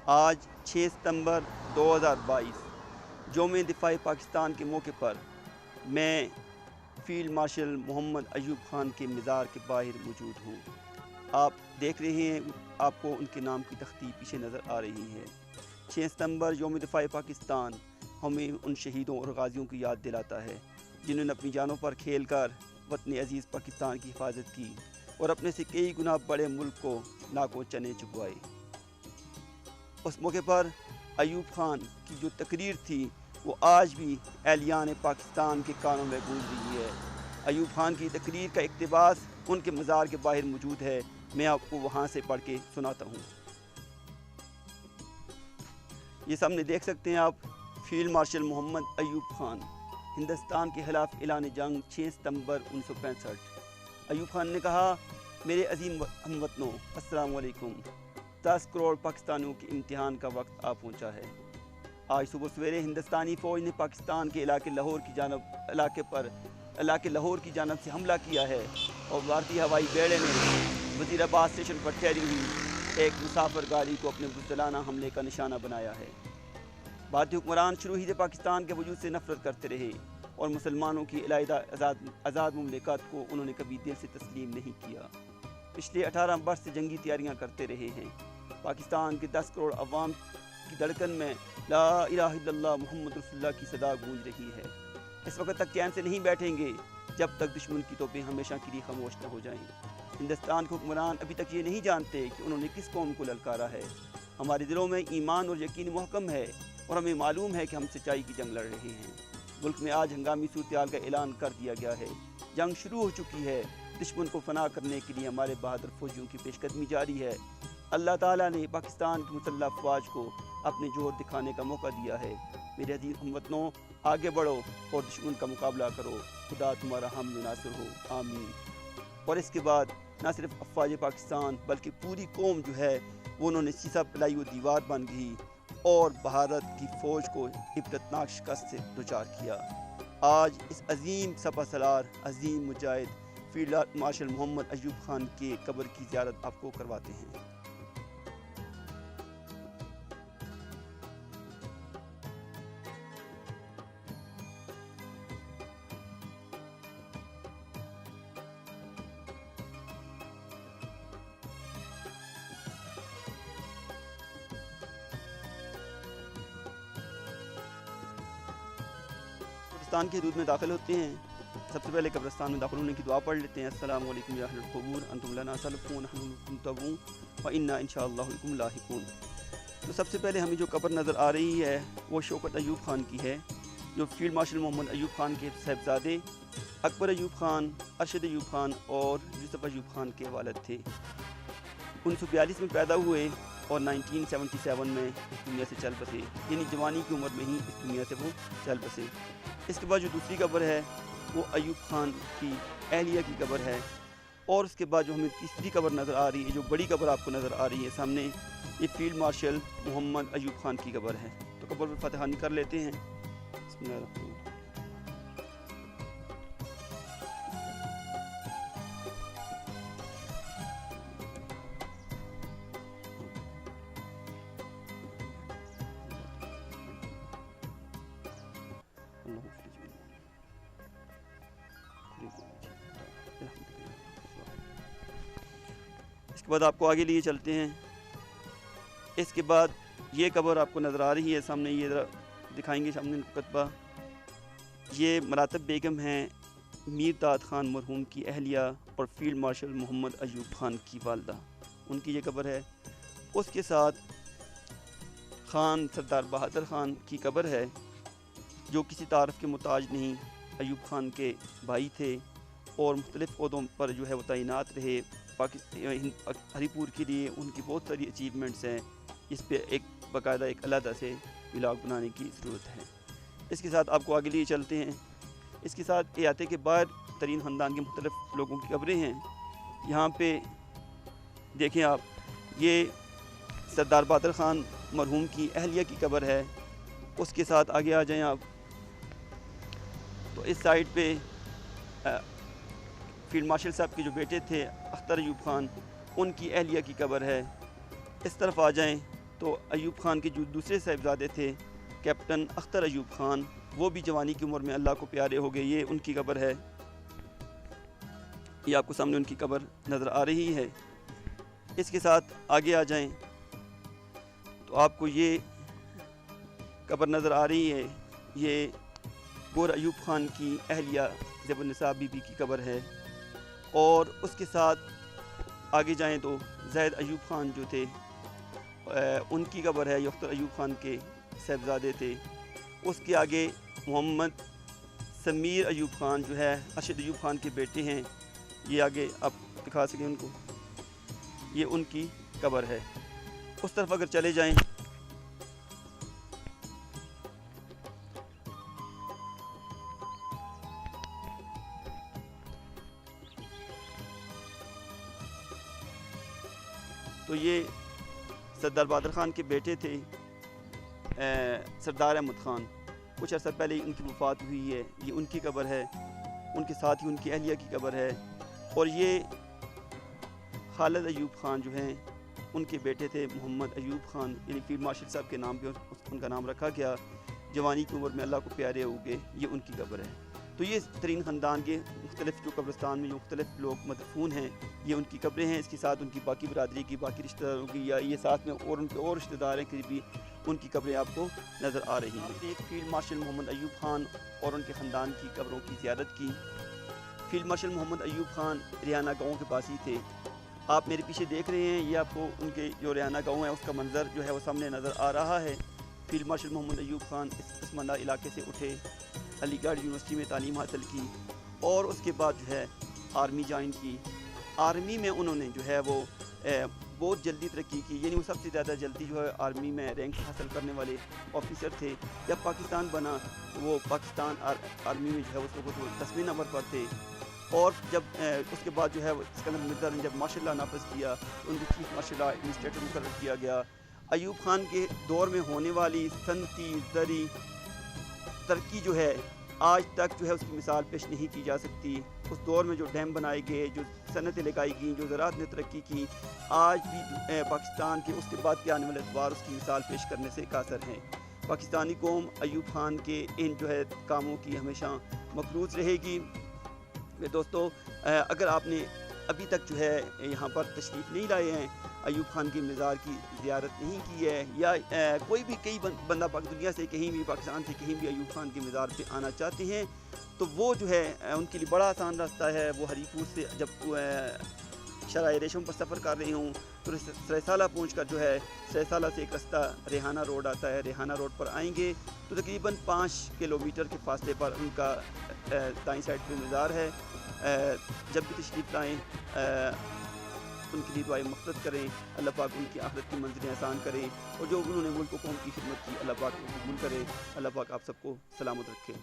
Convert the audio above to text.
آج 6 ستمبر 2022 یوم دفاع پاکستان کے موقع پر میں فیلڈ مارشل محمد ایوب خان کے مزار کے باہر موجود ہوں۔ آپ دیکھ رہے ہیں، آپ کو ان کے نام کی تختی پیچھے نظر آ رہی ہے۔ 6 ستمبر یوم دفاع پاکستان ہمیں ان شہیدوں اور غازیوں کی یاد دلاتا ہے جنہوں نے اپنی جانوں پر کھیل کر وطن عزیز پاکستان کی حفاظت کی اور اپنے سے کئی گنا بڑے ملک کو ناکوں چنے چبوائے۔ اس موقع پر ایوب خان کی جو تقریر تھی وہ آج بھی اہلیان پاکستان کے کانوں میں گونج رہی ہے۔ ایوب خان کی تقریر کا اقتباس ان کے مزار کے باہر موجود ہے، میں آپ کو وہاں سے پڑھ کے سناتا ہوں۔ یہ سامنے دیکھ سکتے ہیں آپ، فیلڈ مارشل محمد ایوب خان، ہندوستان کے خلاف اعلان جنگ 6 ستمبر 1965۔ ایوب خان نے کہا، میرے عظیم ہم وطنوں، السلام علیکم۔ 10 کروڑ پاکستانیوں کے امتحان کا وقت آ پہنچا ہے۔ آج صبح سویرے ہندوستانی فوج نے پاکستان کے علاقے لاہور کی جانب سے حملہ کیا ہے اور بھارتی ہوائی بیڑے نے وزیر آباد اسٹیشن پر ٹھہری ہوئی ایک مسافر گاڑی کو اپنے بزدلانہ حملے کا نشانہ بنایا ہے۔ بھارتی حکمران شروع ہی سے پاکستان کے وجود سے نفرت کرتے رہے اور مسلمانوں کی علیحدہ آزاد مملکت کو انہوں نے کبھی دل سے تسلیم نہیں کیا۔ پچھلے 18 برس سے جنگی تیاریاں کرتے رہے ہیں۔ پاکستان کے 10 کروڑ عوام کی دھڑکن میں لا الہ الا اللہ محمد رسول اللہ کی صدا گونج رہی ہے۔ اس وقت تک چین سے نہیں بیٹھیں گے جب تک دشمن کی توپیں ہمیشہ کے لیے خاموش نہ ہو جائیں۔ ہندوستان کے حکمران ابھی تک یہ نہیں جانتے کہ انہوں نے کس قوم کو للکارا ہے۔ ہمارے دلوں میں ایمان اور یقین محکم ہے اور ہمیں معلوم ہے کہ ہم سچائی کی جنگ لڑ رہے ہیں۔ ملک میں آج ہنگامی صورتحال کا اعلان کر دیا گیا ہے۔ جنگ شروع ہو چکی ہے۔ دشمن کو فنا کرنے کے لیے ہمارے بہادر فوجیوں کی پیش قدمی جاری ہے۔ اللہ تعالیٰ نے پاکستان کی مسلح افواج کو اپنے جوہر دکھانے کا موقع دیا ہے۔ میرے عزیز ہم وطنوں، آگے بڑھو اور دشمن کا مقابلہ کرو۔ خدا تمہارا حامی ناصر ہو، آمین۔ اور اس کے بعد نہ صرف افواج پاکستان بلکہ پوری قوم جو ہے وہ انہوں نے سیسا پلائی و دیوار بن گئی اور بھارت کی فوج کو عبرتناک شکست سے دوچار کیا۔ آج اس عظیم سپہ سالار، عظیم مجاہد فیلڈ مارشل محمد ایوب خان کے قبر کی زیارت آپ کو کرواتے ہیں۔ قبرستان کی حدود میں داخل ہوتے ہیں۔ سب سے پہلے قبرستان میں داخل ہونے کی دعا پڑھ لیتے ہیں۔ السلام علیکم یا اہل القبور انتم لنا سالکون نحن لکم تابعون وانا انشاءاللہ بکم لاحقون۔ تو سب سے پہلے ہمیں جو قبر نظر آ رہی ہے وہ شوکت ایوب خان کی ہے، جو فیلڈ مارشل محمد ایوب خان کے صاحبزادے اکبر ایوب خان، ارشد ایوب خان اور یوسف ایوب خان کے والد تھے۔ 1942 میں پیدا ہوئے اور 1977 میں اس دنیا سے چل بسے، یعنی جوانی کی عمر میں ہی اس دنیا سے وہ چل بسے۔ اس کے بعد جو دوسری قبر ہے وہ ایوب خان کی اہلیہ کی قبر ہے، اور اس کے بعد جو ہمیں تیسری قبر نظر آ رہی ہے، جو بڑی قبر آپ کو نظر آ رہی ہے سامنے، یہ فیلڈ مارشل محمد ایوب خان کی قبر ہے۔ تو قبر پر فتحانی کر لیتے ہیں۔ بسم اللہ الرحمن الرحیم۔ اس کے بعد آپ کو آگے لیے چلتے ہیں۔ اس کے بعد یہ قبر آپ کو نظر آ رہی ہے سامنے، یہ ذرا دکھائیں گے سامنے کتبہ۔ یہ مراتب بیگم ہیں، میر داد خان مرحوم کی اہلیہ اور فیلڈ مارشل محمد ایوب خان کی والدہ، ان کی یہ قبر ہے۔ اس کے ساتھ خان سردار بہادر خان کی قبر ہے، جو کسی تعارف کے محتاج نہیں، ایوب خان کے بھائی تھے اور مختلف عہدوں پر جو ہے وہ تعینات رہے۔ ہری پور کے لیے ان کی بہت ساری اچیومنٹس ہیں، اس پہ ایک باقاعدہ ایک علیحدہ سے ولاگ بنانے کی ضرورت ہے۔ اس کے ساتھ آپ کو آگے لیے چلتے ہیں۔ اس کے ساتھ احاطے کے باہر ترین خاندان کے مختلف لوگوں کی قبریں ہیں۔ یہاں پہ دیکھیں آپ، یہ سردار بہادر خان مرحوم کی اہلیہ کی قبر ہے۔ اس کے ساتھ آگے آ جائیں آپ، تو اس سائڈ پہ فیلڈ مارشل صاحب کے جو بیٹے تھے اختر ایوب خان، ان کی اہلیہ کی قبر ہے۔ اس طرف آ جائیں تو ایوب خان کے جو دوسرے صاحبزادے تھے کیپٹن اختر ایوب خان، وہ بھی جوانی کی عمر میں اللہ کو پیارے ہو گئے. یہ ان کی قبر ہے، یہ آپ کو سامنے ان کی قبر نظر آ رہی ہے. اس کے ساتھ آگے آ جائیں تو آپ کو یہ قبر نظر آ رہی ہے. یہ گور ایوب خان کی اہلیہ زیب النساء بی بی کی قبر ہے. اور اس کے ساتھ آگے جائیں تو زید ایوب خان جو تھے ان کی قبر ہے. یہ اختر ایوب خان کے صاحبزادے تھے. اس کے آگے محمد سمیر ایوب خان جو ہے ارشد ایوب خان کے بیٹے ہیں. یہ آگے آپ دکھا سکیں ان کو، یہ ان کی قبر ہے. اس طرف اگر چلے جائیں تو یہ سردار بہادر خان کے بیٹے تھے سردار احمد خان. کچھ عرصہ پہلے ان کی وفات ہوئی ہے. یہ ان کی قبر ہے. ان کے ساتھ ہی ان کی اہلیہ کی قبر ہے. اور یہ خالد ایوب خان جو ہیں ان کے بیٹے تھے محمد ایوب خان، یعنی فیلڈ مارشل صاحب کے نام پہ ان کا نام رکھا گیا. جوانی کی عمر میں اللہ کو پیارے ہو گئے. یہ ان کی قبر ہے. تو یہ ترین خاندان کے مختلف جو قبرستان میں جو مختلف لوگ مدفون ہیں یہ ان کی قبریں ہیں. اس کے ساتھ ان کی باقی برادری کی باقی رشتہ داروں کی یا یہ ساتھ میں اور ان کے اور رشتہ دار ہیں قریبی، ان کی قبریں آپ کو نظر آ رہی ہیں. ایک فیلڈ مارشل محمد ایوب خان اور ان کے خاندان کی قبروں کی زیارت کی. فیلڈ مارشل محمد ایوب خان ریحانہ گاؤں کے پاس ہی تھے. آپ میرے پیچھے دیکھ رہے ہیں، یہ آپ کو ان کے جو ریحانہ گاؤں ہے اس کا منظر جو ہے وہ سامنے نظر آ رہا ہے. فیلڈ مارشل محمد ایوب خان اس پسماندہ علاقے سے اٹھے، علی گڑھ یونیورسٹی میں تعلیم حاصل کی اور اس کے بعد جو ہے آرمی جوائن کی. آرمی میں انہوں نے جو ہے وہ بہت جلدی ترقی کی، یعنی وہ سب سے زیادہ جلدی جو ہے آرمی میں رینک حاصل کرنے والے آفیسر تھے. جب پاکستان بنا وہ پاکستان آرمی میں جو ہے اس وقت وہ 10ویں نمبر پر تھے. اور جب اس کے بعد جو ہے اسکندر مرزا نے جب مارشل لا نافذ کیا تو ان کو چیف مارشل لا ایڈمنسٹریٹر مقرر کیا گیا. ایوب خان کے دور میں ہونے والی صنعتی زرعی ترقی جو ہے آج تک جو ہے اس کی مثال پیش نہیں کی جا سکتی. اس دور میں جو ڈیم بنائے گئے، جو صنعتیں لگائی گئیں، جو زراعت نے ترقی کی، آج بھی پاکستان کے اس کے بعد کے آنے والے ادوار اس کی مثال پیش کرنے سے قاصر ہیں. پاکستانی قوم ایوب خان کے ان جو ہے کاموں کی ہمیشہ مقروض رہے گی. دوستو، اگر آپ نے ابھی تک جو ہے یہاں پر تشریف نہیں لائے ہیں، ایوب خان کی مزار کی زیارت نہیں کی ہے، یا کوئی بھی کئی بندہ دنیا سے کہیں بھی پاکستان سے کہیں بھی ایوب خان کی مزار پہ آنا چاہتے ہیں تو وہ جو ہے ان کے لیے بڑا آسان راستہ ہے. وہ ہری پور سے جب شرائع ریشم پر سفر کر رہے ہوں تو سریسالہ پہنچ کر جو ہے سریسالہ سے ایک رستہ ریحانہ روڈ آتا ہے. ریحانہ روڈ پر آئیں گے تو تقریباً 5 کلومیٹر کے فاصلے پر ان کا دائیں سائڈ پہ مزار ہے. جب بھی تشریف لائیں ان کے لیے دعائیں مغفرت کریں. اللہ پاک ان کی آخرت کی منزلیں آسان کریں اور جو انہوں نے ملک و قوم کی خدمت کی اللہ پاک کو قبول کرے. اللہ پاک آپ سب کو سلامت رکھے.